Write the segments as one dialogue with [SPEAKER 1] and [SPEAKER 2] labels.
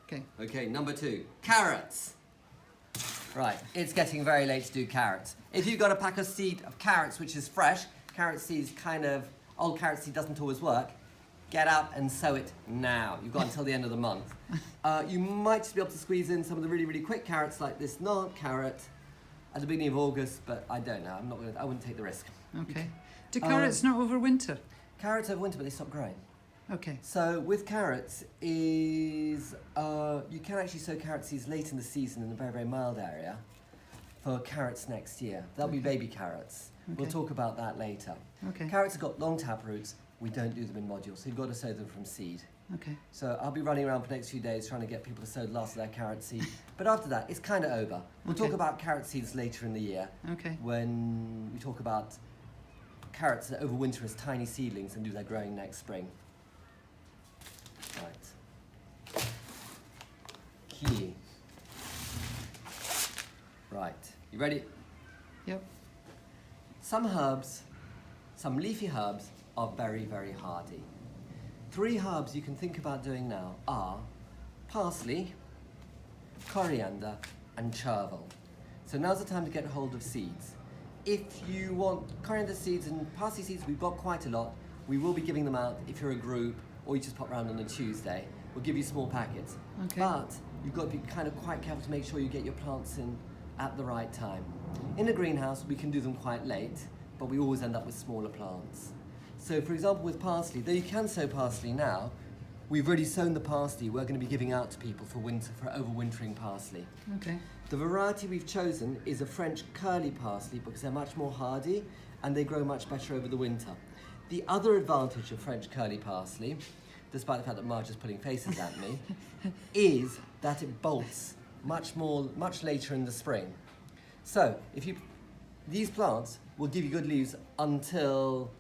[SPEAKER 1] Okay.
[SPEAKER 2] Okay, number 2, carrots. Right, it's getting very late to do carrots. If you've got a pack of seed of carrots which is fresh, carrot seeds old carrot seed doesn't always work, get out and sow it now. You've got until the end of the month. You might just be able to squeeze in some of the really, really quick carrots like this nut carrot at the beginning of August, but I don't know, I wouldn't take the risk.
[SPEAKER 1] Okay. Do carrots not overwinter?
[SPEAKER 2] Carrots overwinter, but they stop growing.
[SPEAKER 1] Okay.
[SPEAKER 2] So with carrots you can actually sow carrot seeds late in the season in a very, very mild area for carrots next year. That'll be baby carrots.
[SPEAKER 1] Okay.
[SPEAKER 2] We'll talk about that later.
[SPEAKER 1] Okay.
[SPEAKER 2] Carrots have got long tap roots. We don't do them in modules, so you've got to sow them from seed.
[SPEAKER 1] Okay.
[SPEAKER 2] So I'll be running around for the next few days trying to get people to sow the last of their carrot seed. But after that, it's kind of over. We'll talk about carrot seeds later in the year.
[SPEAKER 1] Okay.
[SPEAKER 2] When we talk about carrots that overwinter as tiny seedlings and do their growing next spring. Right. Key. Right. You ready?
[SPEAKER 1] Yep.
[SPEAKER 2] Some herbs, some leafy herbs, are very, very hardy. 3 herbs you can think about doing now are parsley, coriander, and chervil. So now's the time to get hold of seeds. If you want coriander seeds and parsley seeds, we've got quite a lot. We will be giving them out if you're a group or you just pop around on a Tuesday. We'll give you small packets.
[SPEAKER 1] Okay.
[SPEAKER 2] But you've got to be kind of quite careful to make sure you get your plants in at the right time. In a greenhouse, we can do them quite late, but we always end up with smaller plants. So for example, with parsley, though you can sow parsley now, we've already sown the parsley we're going to be giving out to people for overwintering parsley.
[SPEAKER 1] Okay.
[SPEAKER 2] The variety we've chosen is a French curly parsley because they're much more hardy and they grow much better over the winter. The other advantage of French curly parsley, despite the fact that Marge is putting faces at me, is that it bolts much later in the spring. So these plants will give you good leaves until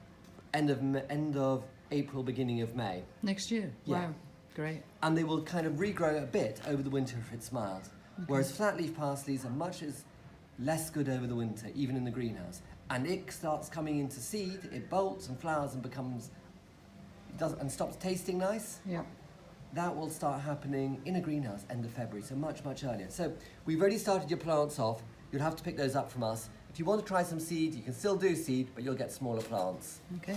[SPEAKER 2] end of April, beginning of May.
[SPEAKER 1] Next year?
[SPEAKER 2] Yeah.
[SPEAKER 1] Wow. Great.
[SPEAKER 2] And they will kind of regrow a bit over the winter if it's mild. Okay. Whereas flat leaf parsleys are less good over the winter, even in the greenhouse. And it starts coming into seed, it bolts and flowers and stops tasting nice.
[SPEAKER 1] Yeah.
[SPEAKER 2] That will start happening in a greenhouse end of February, so much, much earlier. So we've already started your plants off. You'll have to pick those up from us. If you want to try some seed, you can still do seed, but you'll get smaller plants.
[SPEAKER 1] Okay.